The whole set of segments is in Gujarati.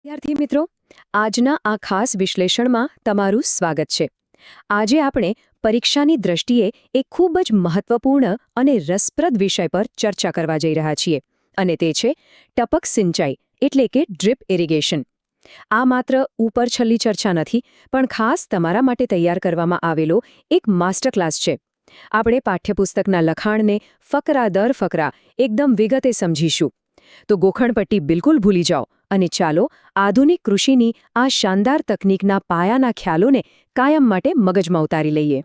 વિદ્યાર્થી મિત્રો, આજના આ ખાસ વિશ્લેષણમાં તમારું સ્વાગત છે. આજે આપણે પરીક્ષાની દ્રષ્ટિએ એક ખૂબ જ મહત્વપૂર્ણ અને રસપ્રદ વિષય પર ચર્ચા કરવા જઈ રહ્યા છીએ, અને તે છે ટપક સિંચાઈ એટલે કે ડ્રીપ ઇરિગેશન. આ માત્ર ઉપરછલ્લી ચર્ચા નથી, પણ ખાસ તમારા માટે તૈયાર કરવામાં આવેલો એક માસ્ટર ક્લાસ છે. આપણે પાઠ્યપુસ્તકના લખાણને ફકરા દર ફકરા એકદમ વિગતે સમજીશું. તો ગોખણપટ્ટી બિલકુલ ભૂલી જાઓ અને ચાલો આધુનિક કૃષિની આ શાનદાર તકનીકના પાયાના ખ્યાલોને કાયમ માટે મગજમાં ઉતારી લઈએ.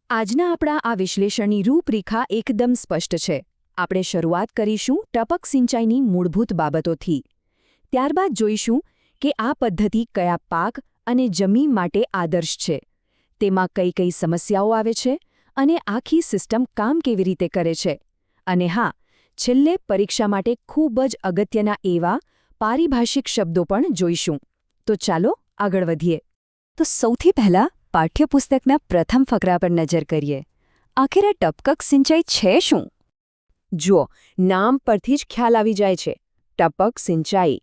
આજના આપણા આ વિશ્લેષણની રૂપરેખા એકદમ સ્પષ્ટ છે. આપણે શરૂઆત કરીશું ટપક સિંચાઈની મૂળભૂત બાબતોથી. ત્યારબાદ જોઈશું કે આ પદ્ધતિ કયા પાક અને જમીન માટે આદર્શ છે, તેમાં કઈ કઈ સમસ્યાઓ આવે છે અને આખી સિસ્ટમ કામ કેવી રીતે કરે છે. અને હા, છેલ્લે પરીક્ષા માટે ખૂબ જ અગત્યના એવા પારિભાષિક શબ્દો પણ જોઈશું. તો ચાલો આગળ વધીએ. તો સૌથી પહેલાં પાઠ્યપુસ્તકના પ્રથમ ફકરા પર નજર કરીએ. આખરે ટપક સિંચાઈ છે શું? જુઓ, નામ પરથી જ ખ્યાલ આવી જાય છે. ટપક સિંચાઈ.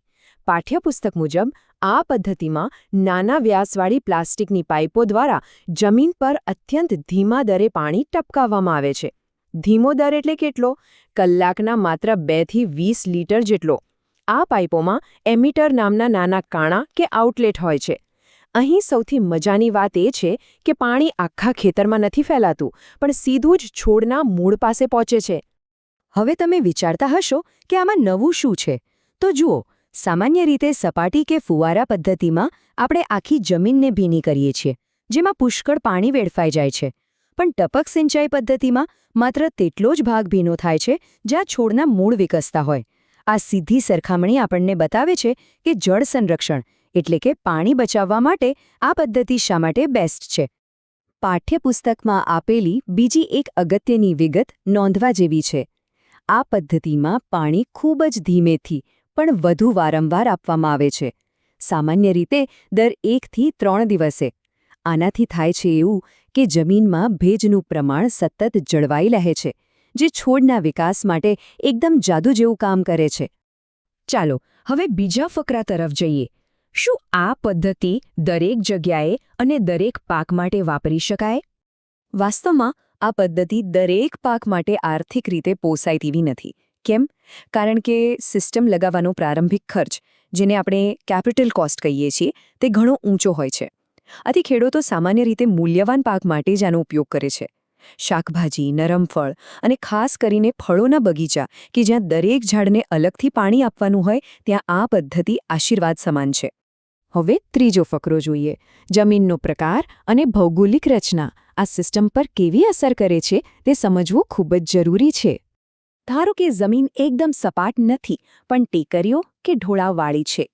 પાઠ્યપુસ્તક મુજબ આ પદ્ધતિમાં નાના વ્યાસવાળી પ્લાસ્ટિકની પાઇપો દ્વારા જમીન પર અત્યંત ધીમા દરે પાણી ટપકાવવામાં આવે છે. ધીમો દર એટલે કેટલો? કલાકના માત્ર 2 થી 20 લીટર જેટલો. આ પાઇપોમાં એમિટર નામના નાના કાણા કે આઉટલેટ હોય છે. અહીં સૌથી મજાની વાત એ છે કે પાણી આખા ખેતરમાં નથી ફેલાતું, પણ સીધું જ છોડના મૂળ પાસે પહોંચે છે. હવે તમે વિચારતા હશો કે આમાં નવું શું છે? તો જુઓ, સામાન્ય રીતે સપાટી કે ફુવારા પદ્ધતિમાં આપણે આખી જમીનને ભીની કરીએ છીએ, જેમાં પુષ્કળ પાણી વેડફાઈ જાય છે. પણ ટપક સિંચાઈ પદ્ધતિમાં માત્ર તેટલો જ ભાગ ભીનો થાય છે જ્યાં છોડના મૂળ વિકસતા હોય. આ સીધી સરખામણી આપણને બતાવે છે કે જળ સંરક્ષણ એટલે કે પાણી બચાવવા માટે આ પદ્ધતિ શા માટે બેસ્ટ છે. પાઠ્યપુસ્તકમાં આપેલી બીજી એક અગત્યની વિગત નોંધવા જેવી છે. આ પદ્ધતિમાં પાણી ખૂબ જ ધીમેથી પણ વધુ વારંવાર આપવામાં આવે છે, સામાન્ય રીતે દર 1 થી 3 દિવસે. આનાથી થાય છે એવું કે જમીનમાં ભેજનું પ્રમાણ સતત જળવાઈ રહે છે, જે છોડના વિકાસ માટે એકદમ જાદુ જેવું કામ કરે છે. ચાલો હવે બીજા ફકરા તરફ જઈએ. શું આ પદ્ધતિ દરેક જગ્યાએ અને દરેક પાક માટે વાપરી શકાય? વાસ્તવમાં આ પદ્ધતિ દરેક પાક માટે આર્થિક રીતે પોસાય તેવી નથી. કેમ? કારણ કે સિસ્ટમ લગાવવાનો પ્રારંભિક ખર્ચ, જેને આપણે કેપિટલ કોસ્ટ કહીએ છીએ, તે ઘણો ઊંચો હોય છે. આથી ખેડૂતો સામાન્ય રીતે મૂલ્યવાન પાક માટે જ આનો ઉપયોગ કરે છે. શાકભાજી, નરમ ફળ અને ખાસ કરીને ફળોના બગીચા કે જ્યાં દરેક ઝાડને અલગથી પાણી આપવાનું હોય, ત્યાં આ પદ્ધતિ આશીર્વાદ સમાન છે. હવે ત્રીજો ફકરો જોઈએ. જમીનનો પ્રકાર અને ભૌગોલિક રચના આ સિસ્ટમ પર કેવી અસર કરે છે તે સમજવું ખૂબ જ જરૂરી છે. ધારો કે જમીન એકદમ સપાટ નથી, પણ ટેકરીઓ કે ઢોળાવવાળી છે,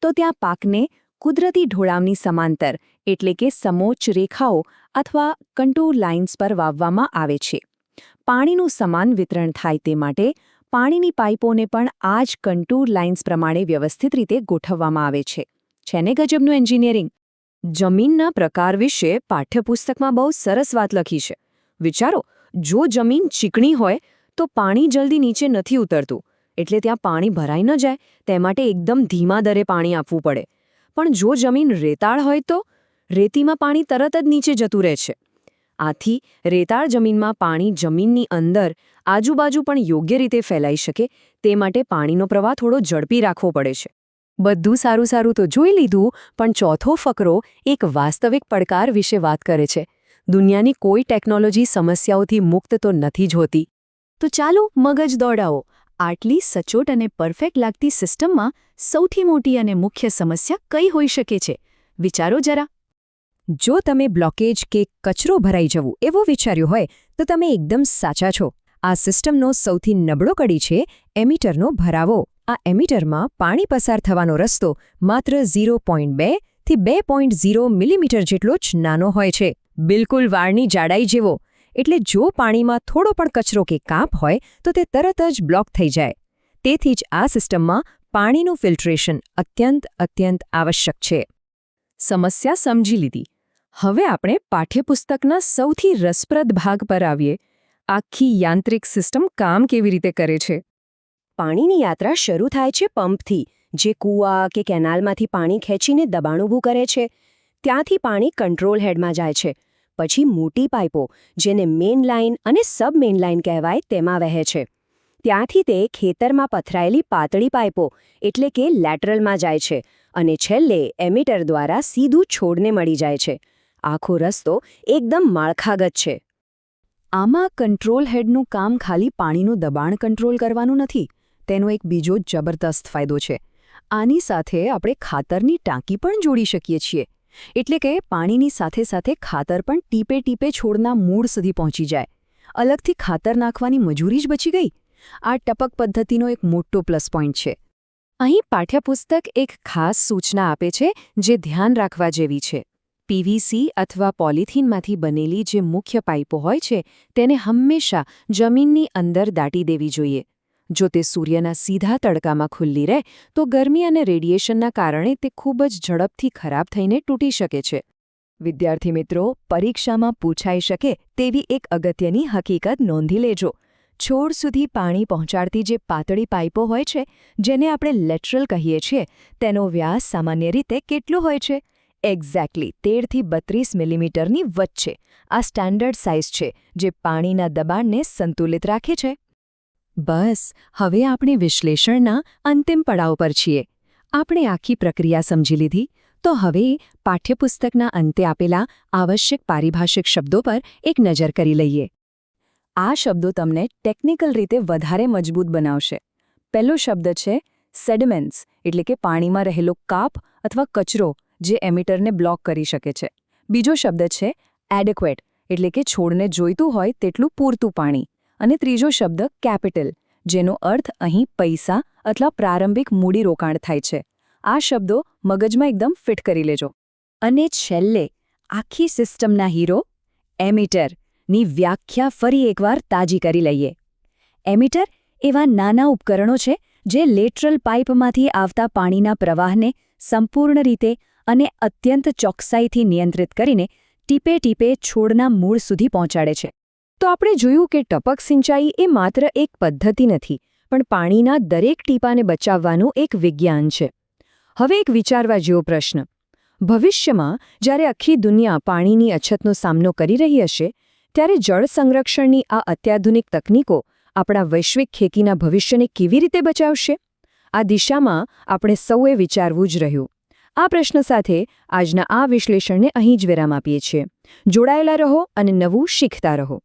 તો ત્યાં પાકને કુદરતી ઢોળાવની સમાંતર એટલે કે સમોચ્ચ રેખાઓ અથવા કન્ટૂર લાઇન્સ પર વાવવામાં આવે છે. પાણીનું સમાન વિતરણ થાય તે માટે પાણીની પાઇપોને પણ આ જ કન્ટૂર લાઇન્સ પ્રમાણે વ્યવસ્થિત રીતે ગોઠવવામાં આવે છે. છે ને ગજબનું એન્જિનિયરિંગ? જમીનના પ્રકાર વિશે પાઠ્યપુસ્તકમાં બહુ સરસ વાત લખી છે. વિચારો, જો જમીન ચીકણી હોય તો પાણી જલ્દી નીચે નથી ઉતરતું, એટલે ત્યાં પાણી ભરાઈ ન જાય તે માટે એકદમ ધીમા દરે પાણી આપવું પડે. પણ જો જમીન રેતાળ હોય તો રેતીમાં પાણી તરત જ નીચે જતું રહે છે. આથી રેતાળ જમીનમાં પાણી જમીનની અંદર આજુબાજુ પણ યોગ્ય રીતે ફેલાઈ શકે તે માટે પાણીનો પ્રવાહ થોડો ઝડપી રાખવો પડે છે. બધું સારું તો જોઈ લીધું, પણ ચોથો ફકરો એક વાસ્તવિક પડકાર વિશે વાત કરે છે. દુનિયાની કોઈ ટેકનોલોજી સમસ્યાઓથી મુક્ત તો નથી જ હોતી. તો ચાલો મગજ દોડાવો. આટલી સચોટ અને પરફેક્ટ લાગતી સિસ્ટમમાં સૌથી મોટી અને મુખ્ય સમસ્યા કઈ હોઈ શકે છે? વિચારો જરા. જો તમે બ્લોકેજ કે કચરો ભરાઈ જવું એવું વિચાર્યું હોય તો તમે એકદમ સાચા છો. આ સિસ્ટમનો સૌથી નબળો કડી છે એમિટરનો ભરાવો. આ એમિટરમાં પાણી પસાર થવાનો રસ્તો માત્ર 0.2 થી 2.0 મિલીમીટર જેટલો જ નાનો હોય છે, બિલકુલ વાળની જાડાઈ જેવો. એટલે જો પાણીમાં થોડો પણ કચરો કે કાપ હોય તો તે તરત જ બ્લોક થઈ જાય. તેથી જ આ સિસ્ટમમાં પાણીનું ફિલ્ટ્રેશન અત્યંત આવશ્યક છે. સમસ્યા સમજી લીધી. હવે આપણે પાઠ્યપુસ્તકના સૌથી રસપ્રદ ભાગ પર આવીએ. આખી યાંત્રિક સિસ્ટમ કામ કેવી રીતે કરે છે? પાણીની યાત્રા શરૂ થાય છે પંપથી, જે કૂવા કે કેનાલમાંથી પાણી ખેંચીને દબાણ ઊભું કરે છે. ત્યાંથી પાણી કંટ્રોલ હેડમાં જાય છે. પછી મોટી પાઇપો, જેને મેઇન લાઇન અને સબ મેઇન લાઇન કહેવાય, તેમાં વહે છે. ત્યાંથી તે ખેતરમાં પથરાયેલી પાતળી પાઇપો એટલે કે લેટરલમાં જાય છે અને છેલ્લે એમિટર દ્વારા સીધું છોડને મળી જાય છે. આખો રસ્તો એકદમ માળખાગત છે. આમાં કંટ્રોલ હેડનું કામ ખાલી પાણીનું દબાણ કંટ્રોલ કરવાનું નથી. તેનો એક બીજો જબરદસ્ત ફાયદો છે. આની સાથે આપણે ખાતરની ટાંકી પણ જોડી શકીએ છીએ. એટલે કે પાણીની સાથે સાથે ખાતર પણ ટીપે ટીપે છોડના મૂળ સુધી પહોંચી જાય. અલગથી ખાતર નાખવાની મજૂરી જ બચી ગઈ. આ ટપક પદ્ધતિનો એક મોટો પ્લસ પોઈન્ટ છે. અહીં પાઠ્યપુસ્તક એક ખાસ સૂચના આપે છે જે ધ્યાન રાખવા જેવી છે. પીવીસી અથવા પોલિથીનમાંથી બનેલી જે મુખ્ય પાઇપો હોય છે તેને હંમેશા જમીનની અંદર દાટી દેવી જોઈએ. જો તે સૂર્યના સીધા તડકામાં ખુલ્લી રહે તો ગરમી અને રેડિયેશનના કારણે તે ખૂબ જ ઝડપથી ખરાબ થઈને તૂટી શકે છે. વિદ્યાર્થી મિત્રો, પરીક્ષામાં પૂછાઈ શકે તેવી એક અગત્યની હકીકત નોંધી લેજો. છોડ સુધી પાણી પહોંચાડતી જે પાતળી પાઇપો હોય છે, જેને આપણે લેટરલ કહીએ છીએ, તેનો વ્યાસ સામાન્ય રીતે કેટલો હોય છે? એક્ઝેક્ટલી 13 થી 32 મિલીમીટરની વચ્ચે. આ સ્ટાન્ડર્ડ સાઇઝ છે જે પાણીના દબાણને સંતુલિત રાખે છે. બસ, હવે આપણે વિશ્લેષણના અંતિમ પડાવ પર છીએ. આપણે આખી પ્રક્રિયા સમજી લીધી, તો હવે પાઠ્યપુસ્તકના અંતે આપેલા આવશ્યક પારિભાષિક શબ્દો પર એક નજર કરી લઈએ. આ શબ્દો તમને ટેકનિકલ રીતે વધારે મજબૂત બનાવશે. પહેલો શબ્દ છે સેડિમેન્ટ્સ, એટલે કે પાણીમાં રહેલો કાપ અથવા કચરો જે એમિટરને બ્લોક કરી શકે છે. બીજો શબ્દ છે એડેક્વેટ, એટલે કે છોડને જોઈતું હોય તેટલું પૂરતું પાણી. અને ત્રીજો શબ્દ કેપિટલ, જેનો અર્થ અહીં પૈસા અથવા પ્રારંભિક મૂડીરોકાણ થાય છે. આ શબ્દો મગજમાં એકદમ ફિટ કરી લેજો. અને છેલ્લે આખી સિસ્ટમના હીરો એમિટરની વ્યાખ્યા ફરી એકવાર તાજી કરી લઈએ. એમિટર એવા નાના ઉપકરણો છે જે લેટરલ પાઇપમાંથી આવતા પાણીના પ્રવાહને સંપૂર્ણ રીતે અને અત્યંત ચોકસાઈથી નિયંત્રિત કરીને ટીપે ટીપે છોડના મૂળ સુધી પહોંચાડે છે. તો આપણે જોયું કે ટપક સિંચાઈ એ માત્ર એક પદ્ધતિ નથી, પણ પાણીના દરેક ટીપાને બચાવવાનું એક વિજ્ઞાન છે. હવે એક વિચારવા જેવો પ્રશ્ન. ભવિષ્યમાં જ્યારે આખી દુનિયા પાણીની અછતનો સામનો કરી રહી હશે, ત્યારે જળ સંરક્ષણની આ અત્યાધુનિક તકનીકો આપણા વૈશ્વિક ખેતીના ભવિષ્યને કેવી રીતે બચાવશે? આ દિશામાં આપણે સૌએ વિચારવું જ રહ્યું. આ પ્રશ્ન સાથે આજના આ વિશ્લેષણને અહીં જ વિરામ આપીએ છીએ. જોડાયેલા રહો અને નવું શીખતા રહો.